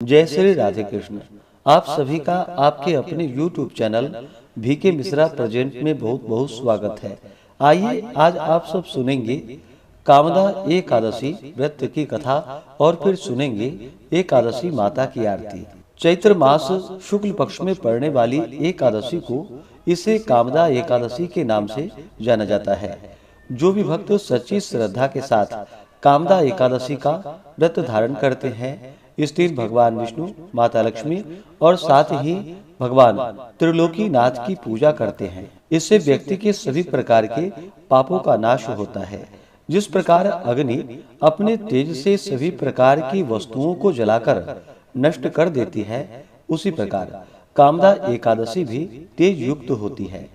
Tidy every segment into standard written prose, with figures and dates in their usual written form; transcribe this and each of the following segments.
जय श्री राधे कृष्ण। आप सभी का आपके अपने YouTube channel VK Mishra present में बहुत बहुत स्वागत है। आइए आज आप सब सुनेंगे कामदा एकादशी व्रत की कथा और फिर सुनेंगे एकादशी माता की आरती। चैत्र मास शुक्ल पक्ष में पड़ने वाली एकादशी को इसे कामदा एकादशी के नाम से जाना जाता है। जो भी भक्त सच्ची श्रद्धा के साथ कामदा एकादशी का व्रत धारण करते हैं, इस दिन भगवान विष्णु, माता लक्ष्मी और साथ ही भगवान त्रिलोकी नाथ की पूजा करते हैं। इससे व्यक्ति के सभी प्रकार के पापों का नाश होता है। जिस प्रकार अग्नि अपने तेज से सभी प्रकार की वस्तुओं को जलाकर नष्ट कर देती है, उसी प्रकार कामदा एकादशी भी तेज युक्त होती है।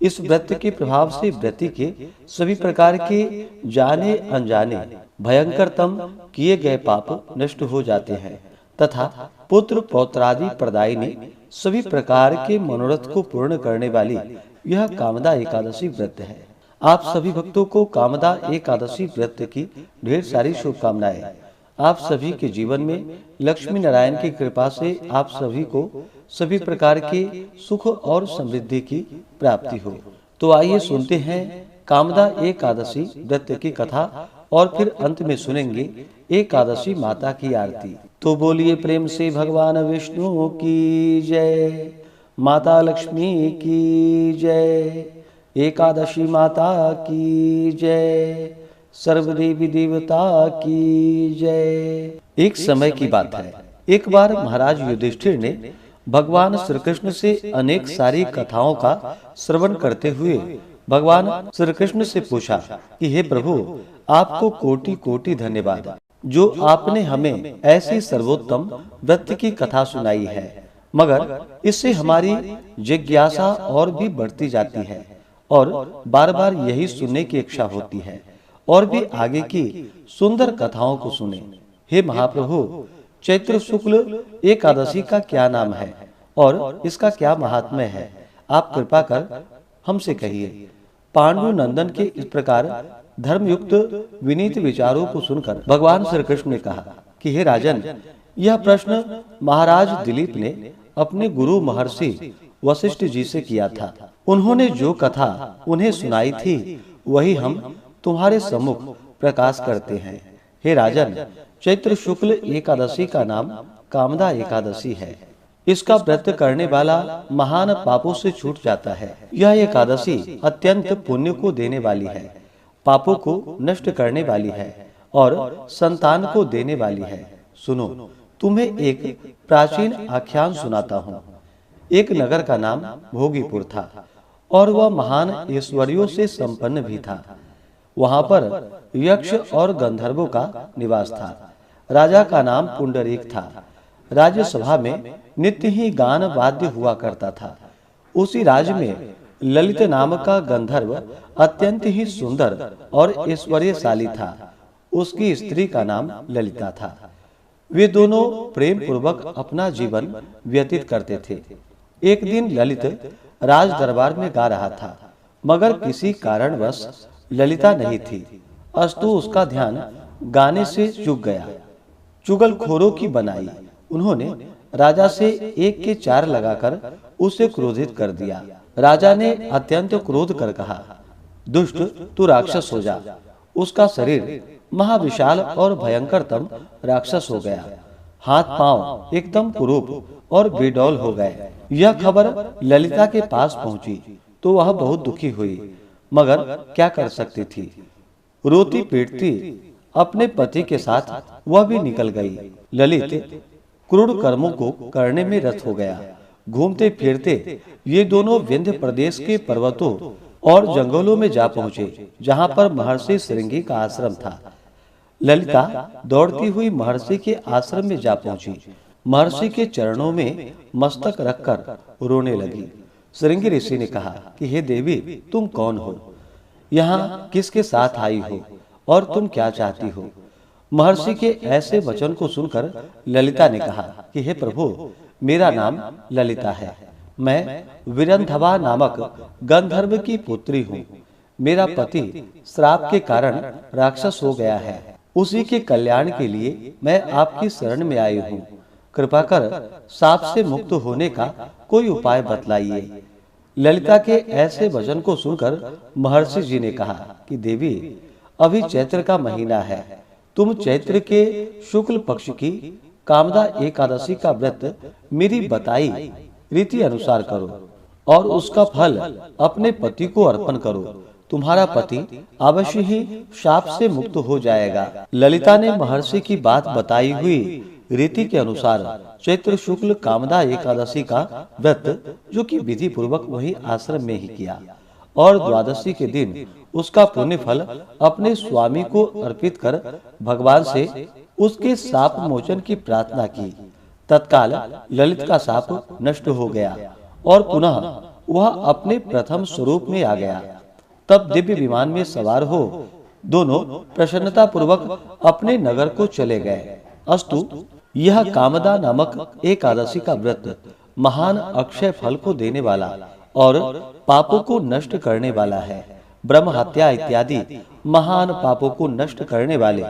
इस व्रत के प्रभाव से व्यक्ति के सभी प्रकार के जाने अनजाने भयंकरतम किए गए पाप नष्ट हो जाते हैं तथा पुत्र पौत्रादि प्रदायिनी सभी प्रकार के मनोरथ को पूर्ण करने वाली यह कामदा एकादशी व्रत है। आप सभी भक्तों को कामदा एकादशी व्रत की ढेर सारी शुभकामनाएं। आप सभी के जीवन में लक्ष्मी नारायण की कृपा से आप सभी को सभी प्रकार के सुख और समृद्धि की प्राप्ति हो। तो आइए सुनते हैं कामदा एकादशी व्रत की कथा और फिर अंत में सुनेंगे एकादशी माता की आरती। तो बोलिए प्रेम से भगवान विष्णु की जय, माता लक्ष्मी की जय, एकादशी माता की जय, सर्वदेवी देवता की जय। एक समय की बात है, एक बार महाराज युधिष्ठिर ने भगवान श्री कृष्ण से अनेक सारी कथाओं का श्रवण करते हुए भगवान श्री कृष्ण से पूछा कि हे प्रभु, आपको कोटि कोटि धन्यवाद जो आपने हमें ऐसी सर्वोत्तम व्रत की कथा सुनाई है, मगर इससे हमारी जिज्ञासा और भी बढ़ती जाती है और बार बार यही सुनने की इच्छा होती है और भी आगे की सुंदर कथाओं को सुने। हे महाप्रभु, चैत्र शुक्ल एकादशी का क्या नाम है और इसका क्या महात्म्य है, आप कृपा कर हमसे कहिए। पांडु नंदन के इस प्रकार धर्मयुक्त विनीत विचारों को सुनकर भगवान श्री कृष्ण ने कहा कि हे राजन, यह प्रश्न महाराज दिलीप ने अपने गुरु महर्षि वशिष्ठ जी से किया था। उन्होंने जो कथा उन्हें सुनाई थी वही हम तुम्हारे सम्मुख प्रकाश करते हैं। हे राजन, चैत्र शुक्ल एकादशी का नाम कामदा एकादशी है। इसका व्रत करने वाला महान पापों से छूट जाता है। यह एकादशी अत्यंत पुण्य को देने वाली है, पापों को नष्ट करने वाली है और संतान को देने वाली है। सुनो, तुम्हें एक प्राचीन आख्यान सुनाता हूँ। एक नगर का नाम भोगीपुर था और वह महान ऐश्वर्यों से संपन्न भी था। वहां पर यक्ष और गंधर्वों का निवास था। राजा का नाम पुंडरीक था। राज्यसभा में नित्य ही गान वाद्य हुआ करता था। उसी राज्य में ललित नाम का गंधर्व अत्यंत ही सुंदर और ऐश्वर्यशाली था। उसकी स्त्री का नाम ललिता था। वे दोनों प्रेम पूर्वक अपना जीवन व्यतीत करते थे। एक दिन ललित राज दरबार में गा रहा था, मगर किसी कारणवश ललिता नहीं थी। अस्तु उसका ध्यान गाने से चूक गया। चुगलखोरों की बनाई उन्होंने राजा से एक के चार लगाकर उसे क्रोधित कर दिया। राजा ने अत्यंत क्रोध कर कहा, दुष्ट, तू राक्षस हो जा। उसका शरीर महाविशाल और भयंकरतम राक्षस हो गया। हाथ पांव एकदम कुरूप और बेडौल हो गए। यह खबर ललिता के पास पहुंची तो वह बहुत दुखी हुई, मगर क्या कर सकती थी। रोती पीटती अपने पति के साथ वह भी निकल गई। ललित क्रूर कर्मों को करने में रत हो गया। घूमते फिरते ये दोनों विंध्य प्रदेश के पर्वतों और जंगलों में जा पहुंचे, जहां पर महर्षि श्रृंगी का आश्रम था। ललिता दौड़ती हुई महर्षि के आश्रम में जा पहुंची। महर्षि के चरणों में मस्तक रखकर रोने लगी। श्रृंगी ऋषि ने कहा कि हे देवी, तुम कौन हो, यहाँ किसके साथ आई हो और तुम क्या चाहती हो। महर्षि के ऐसे वचन को सुनकर ललिता ने कहा कि हे प्रभु, मेरा नाम ललिता है। मैं विरंधवा नामक गंधर्व की पुत्री हूँ। मेरा पति श्राप के कारण राक्षस हो गया है। उसी के कल्याण के लिए मैं आपकी शरण में आई हूँ। कृपा कर साप से मुक्त होने का कोई उपाय बतलाइए। ललिता के ऐसे वचन को सुनकर महर्षि जी ने कहा कि देवी, अभी चैत्र का महीना है। तुम चैत्र के शुक्ल पक्ष की कामदा एकादशी का व्रत मेरी बताई रीति अनुसार करो और उसका फल अपने पति को अर्पण करो। तुम्हारा पति अवश्य ही शाप से मुक्त हो जाएगा। ललिता ने महर्षि की बात बताई हुई रीति के अनुसार चैत्र शुक्ल कामदा एकादशी का व्रत, जो कि विधि पूर्वक वही आश्रम में ही किया, और द्वादशी के दिन उसका पुण्य फल अपने स्वामी को अर्पित कर भगवान से उसके शाप मोचन की प्रार्थना की। तत्काल ललित का शाप नष्ट हो गया और पुनः वह अपने प्रथम स्वरूप में आ गया। तब दिव्य विमान में सवार हो दोनों प्रसन्नता पूर्वक अपने नगर को चले गए। अस्तु, यह कामदा नामक एकादशी का व्रत महान अक्षय फल को देने वाला और पापों को नष्ट करने वाला है। ब्रह्म हत्या इत्यादि महान पापों को नष्ट करने वाले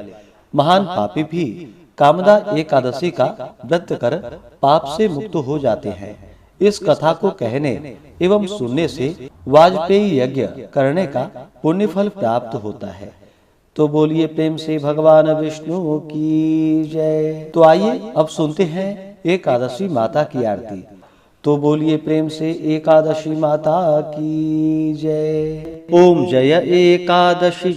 महान पापी भी कामदा एकादशी का व्रत कर पाप से मुक्त हो जाते हैं। इस कथा को कहने एवं सुनने से वाजपेयी यज्ञ करने का पुण्य फल प्राप्त होता है। तो बोलिए प्रेम से भगवान विष्णु की जय। तो आइए अब सुनते हैं एकादशी माता की आरती। तो बोलिए प्रेम से एकादशी माता की जय। ओम जय एकादशी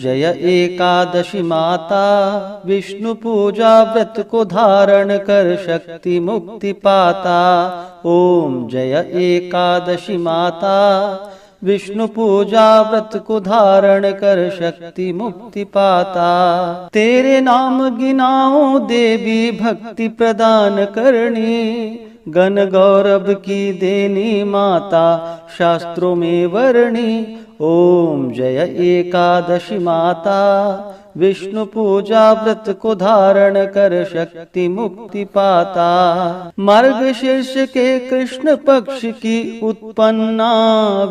माता, विष्णु पूजा व्रत को धारण कर शक्ति मुक्ति पाता। ओम जय एकादशी माता, विष्णु पूजा व्रत को धारण कर शक्ति मुक्ति पाता। तेरे नाम गिनाओ देवी भक्ति प्रदान करनी, गण गौरव की देनी माता शास्त्रों में वर्णी। ओम जय एकादशी माता, विष्णु पूजा व्रत को धारण कर शक्ति मुक्ति पाता। मार्गशीर्ष के कृष्ण पक्ष की उत्पन्ना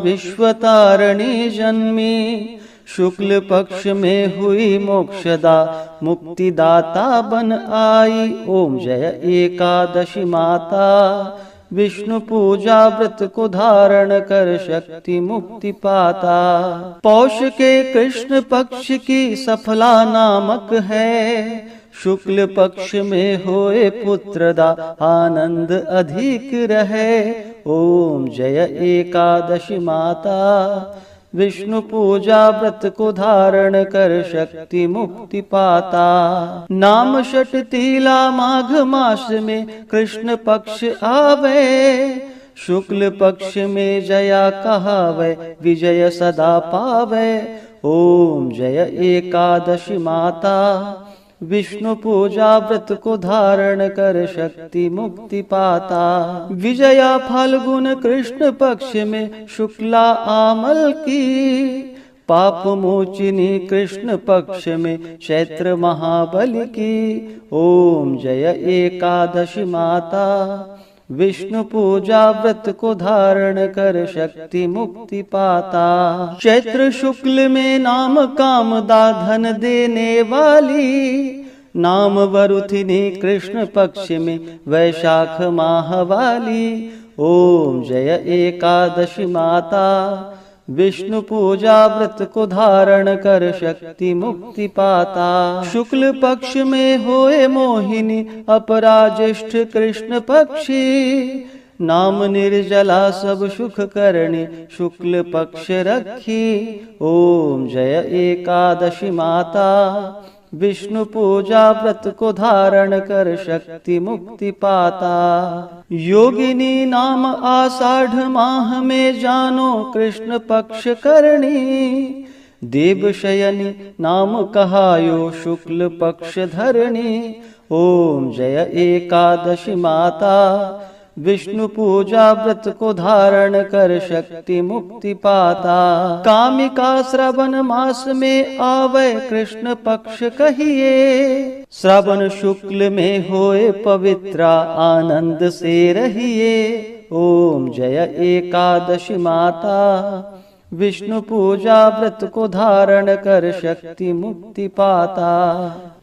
विश्वतारिणी जन्मी, शुक्ल पक्ष में हुई मोक्षदा मुक्तिदाता बन आई। ओम जय एकादशी माता, विष्णु पूजा व्रत को धारण कर शक्ति मुक्ति पाता। पौष के कृष्ण पक्ष की सफला नामक है, शुक्ल पक्ष में होए पुत्रदा आनंद अधिक रहे। ओम जय एकादशी माता, विष्णु पूजा व्रत को धारण कर शक्ति मुक्ति पाता। नाम षट तीला माघ मास में कृष्ण पक्ष आवे, शुक्ल पक्ष में जया कहावे विजय सदा पावे। ओम जय एकादशी माता, विष्णु पूजा व्रत को धारण कर शक्ति मुक्ति पाता। विजया फाल्गुन कृष्ण पक्ष में शुक्ला आमल की, पाप मोचिनी कृष्ण पक्ष में चैत्र महाबली की। ओम जय एकादशी माता, विष्णु पूजा व्रत को धारण कर शक्ति मुक्ति पाता। चैत्र शुक्ल में नाम कामदा धन देने वाली, नाम वरुथिनी कृष्ण पक्ष में वैशाख माह वाली। ओम जय एकादशी माता, विष्णु पूजा व्रत को धारण कर शक्ति मुक्ति पाता। शुक्ल पक्ष में होए मोहिनी अपराज्येष्ठ कृष्ण पक्षी, नाम निर्जला सब सुख करणी शुक्ल पक्ष रखी। ओम जय एकादशी माता, विष्णु पूजा व्रत को धारण कर शक्ति मुक्ति पाता। योगिनी नाम आषाढ़ माह में जानो कृष्ण पक्ष करणी, देव शयनी नाम कहायो शुक्ल पक्ष धरणी। ओम जय एकादशी माता, विष्णु पूजा व्रत को धारण कर शक्ति मुक्ति पाता। कामिका श्रावण मास में आवे कृष्ण पक्ष कहिए, श्रावण शुक्ल में होए पवित्रा आनंद से रहिए। ओम जय एकादशी माता, विष्णु पूजा व्रत को धारण कर शक्ति मुक्ति पाता।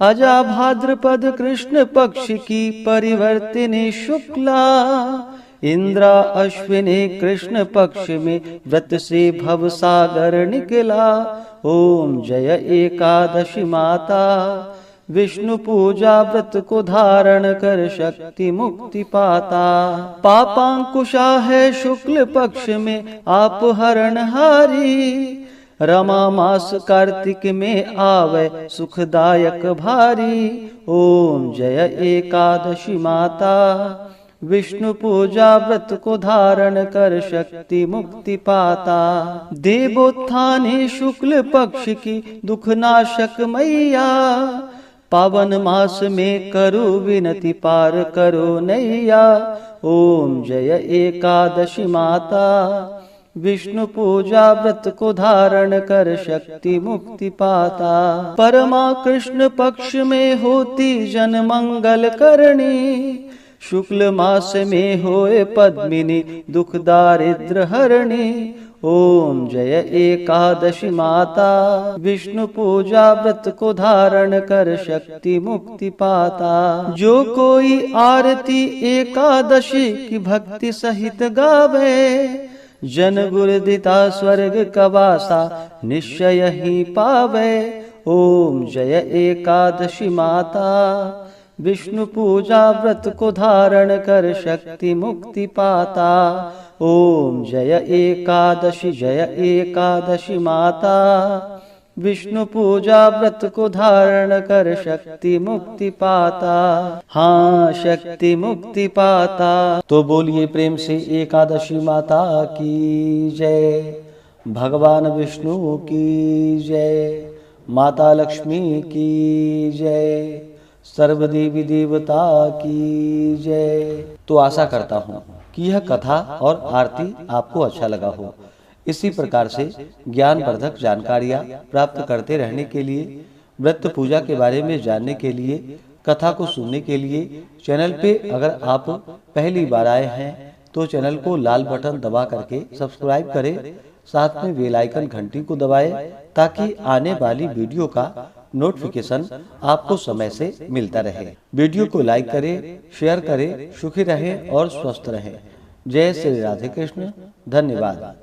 अजा भाद्रपद कृष्ण पक्ष की परिवर्तिनी शुक्ला, इंद्रा अश्विनी कृष्ण पक्ष में व्रत से भव सागर निकला। ओम जय एकादशी माता, विष्णु पूजा व्रत को धारण कर शक्ति मुक्ति पाता। पापांकुशा है शुक्ल पक्ष में आप हरणहारी, रमा मास कार्तिक में आवे सुखदायक भारी। ओम जय एकादशी माता, विष्णु पूजा व्रत को धारण कर शक्ति मुक्ति पाता। देवोत्थानी शुक्ल पक्ष की दुखनाशक मैया, पावन मास में करो विनति पार करो नैया। ओम जय एकादशी माता, विष्णु पूजा व्रत को धारण कर शक्ति मुक्ति पाता। परमा कृष्ण पक्ष में होती जन मंगल करणी, शुक्ल मास में होए पद्मिनी दुख दारिद्र हरणी। ओम जय एकादशी माता, विष्णु पूजा व्रत को धारण कर शक्ति मुक्ति पाता। जो कोई आरती एकादशी की भक्ति सहित गावे, जन गुरुदिता स्वर्ग का वासा निश्चय ही पावे। ओम जय एकादशी माता, विष्णु पूजा व्रत को धारण कर शक्ति मुक्ति पाता। ओम जय एकादशी माता, विष्णु पूजा व्रत को धारण कर शक्ति मुक्ति पाता। हाँ, शक्ति मुक्ति पाता। तो बोलिए प्रेम से एकादशी माता की जय, भगवान विष्णु की जय, माता लक्ष्मी की जय, सर्वदेवी देवता की जय। तो आशा करता हूँ कि यह कथा और आरती आपको अच्छा लगा हो। इसी प्रकार से ज्ञानवर्धक जानकारियाँ प्राप्त करते रहने के लिए, व्रत पूजा के बारे में जानने के लिए, कथा को सुनने के लिए चैनल पे अगर आप पहली बार आए हैं तो चैनल को लाल बटन दबा करके सब्सक्राइब करें, साथ में बेल आइकन घंटी को दबाएं ताकि आने वाली वीडियो का नोटिफिकेशन आपको समय से मिलता रहे। वीडियो को लाइक करें, शेयर करें। सुखी रहें और स्वस्थ रहें। जय श्री राधे कृष्ण। धन्यवाद।